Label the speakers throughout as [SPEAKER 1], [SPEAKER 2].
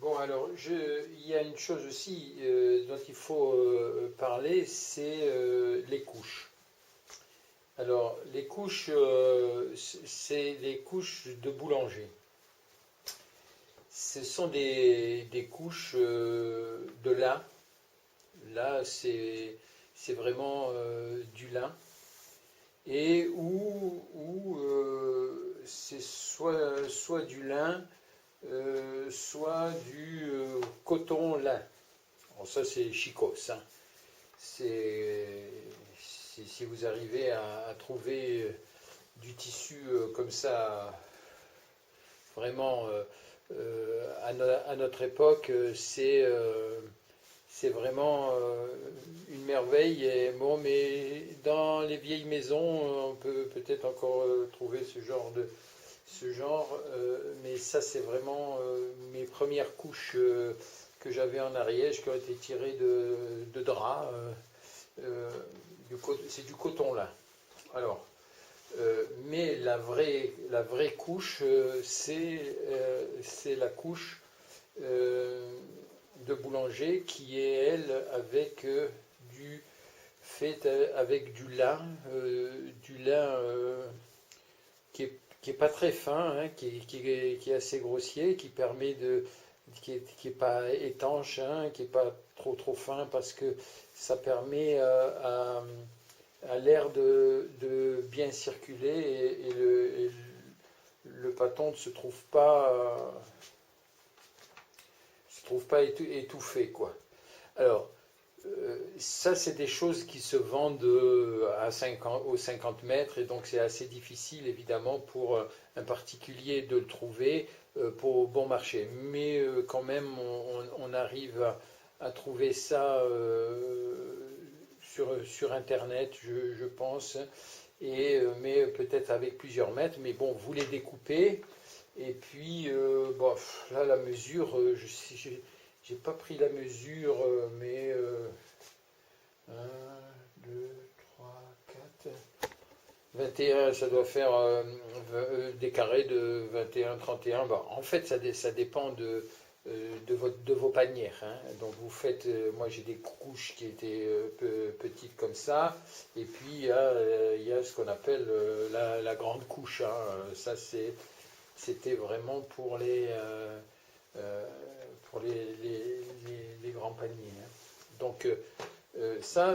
[SPEAKER 1] Bon, alors, il y a une chose aussi dont il faut parler, c'est les couches. Alors, les couches, c'est les couches de boulanger. Ce sont des couches de lin. Là, c'est vraiment du lin. Et où c'est soit du lin, soit du coton lin. Bon, ça, c'est chicos, hein. C'est, si vous arrivez à trouver du tissu comme ça, vraiment à notre époque, c'est vraiment une merveille. Et bon, mais dans les vieilles maisons, on peut peut-être encore trouver ce genre, mais ça, c'est vraiment mes premières couches que j'avais en Ariège qui ont été tirées de drap. Euh, c'est du coton là. Alors, mais la vraie couche, c'est la couche euh, de boulanger qui est, elle, avec du fait avec du lin qui est pas très fin, hein, qui est assez grossier, qui permet qui est pas étanche, hein, qui est pas trop fin parce que ça permet à l'air de bien circuler et le pâton ne se trouve pas étouffé, quoi. Alors, ça, c'est des choses qui se vendent aux 50 mètres et donc c'est assez difficile évidemment pour un particulier de le trouver pour bon marché. Mais quand même, on arrive à trouver ça sur Internet, je pense, mais peut-être avec plusieurs mètres. Mais bon, vous les découpez et puis bon, là, la mesure, j'ai pas pris la mesure, mais 1, 2, 3, 4. 21, ça doit faire des carrés de 21, 31. Bah, en fait, ça dépend de vos panières, hein. Donc vous faites, moi j'ai des couches qui étaient petites comme ça, et puis il y a ce qu'on appelle la grande couche, hein. Ça c'était vraiment euh, pour les grands paniers, hein. Donc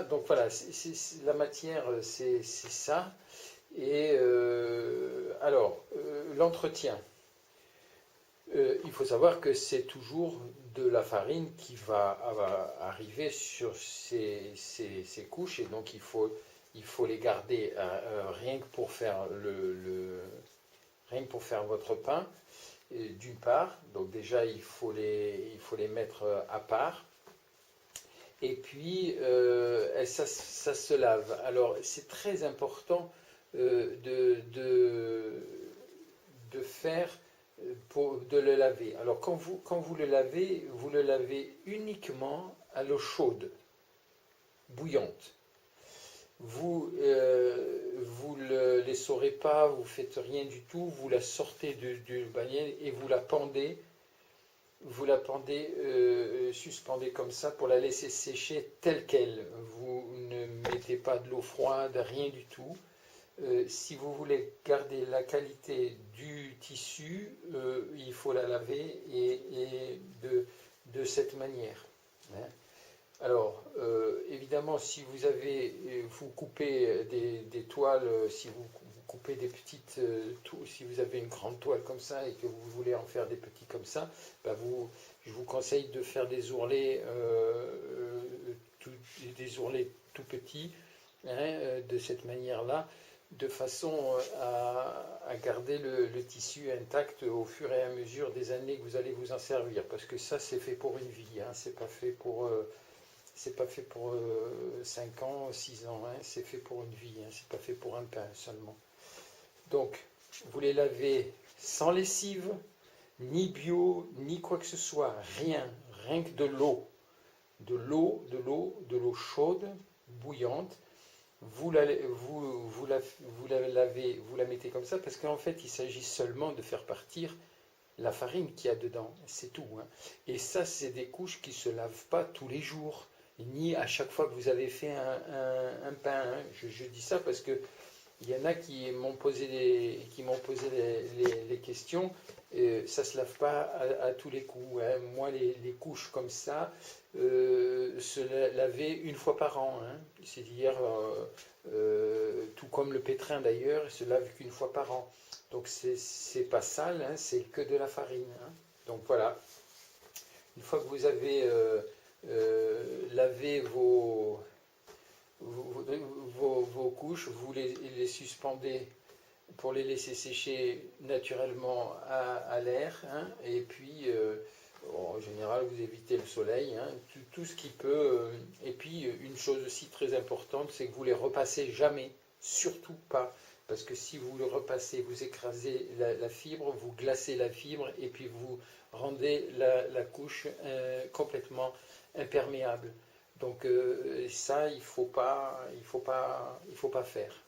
[SPEAKER 1] donc voilà, la matière, c'est ça. Et alors, l'entretien. Il faut savoir que c'est toujours de la farine qui va arriver sur ces couches, et donc il faut les garder rien que pour faire rien que pour faire votre pain, d'une part. Donc déjà, il faut les mettre à part. Et puis, ça se lave. Alors, c'est très important de faire, de le laver. Alors, quand vous le lavez uniquement à l'eau chaude, bouillante. Vous ne l'essorez pas, vous faites rien du tout, vous la sortez du bagnette et vous la pendez, suspendez comme ça pour la laisser sécher telle qu'elle. Vous ne mettez pas de l'eau froide, rien du tout. Si vous voulez garder la qualité du tissu, il faut la laver de cette manière, hein. Alors, évidemment, si vous coupez des toiles, si vous coupez des petites si vous avez une grande toile comme ça et que vous voulez en faire des petits comme ça, bah je vous conseille de faire des ourlets tout petits, hein, de cette manière-là, de façon à garder le tissu intact au fur et à mesure des années que vous allez vous en servir. Parce que ça, c'est fait pour une vie, hein, c'est pas fait pour 5 ans, 6 ans, hein, c'est fait pour une vie, hein, c'est pas fait pour un pain seulement. Donc, vous les lavez sans lessive, ni bio, ni quoi que ce soit, rien que de l'eau. De l'eau chaude, bouillante. Vous la lavez, vous la mettez comme ça, parce qu'en fait, il s'agit seulement de faire partir la farine qu'il y a dedans, c'est tout, hein. Et ça, c'est des couches qui ne se lavent pas tous les jours, ni à chaque fois que vous avez fait un pain, hein. Je dis ça parce que il y en a qui m'ont posé les questions. Ça ne se lave pas à tous les coups, hein. Moi, les couches comme ça, se laver une fois par an, hein. C'est-à-dire, tout comme le pétrin d'ailleurs, il se lave qu'une fois par an. Donc c'est pas sale, hein, c'est que de la farine, hein. Donc voilà, une fois que vous avez lavé vos couches, vous les suspendez pour les laisser sécher naturellement à l'air, hein, et puis bon, en général vous évitez le soleil, hein, tout ce qui peut. Et puis une chose aussi très importante, c'est que vous les repassez jamais, surtout pas, parce que si vous le repassez, vous écrasez la fibre, vous glacez la fibre et puis vous rendez la couche complètement imperméable. Donc ça, il faut pas faire.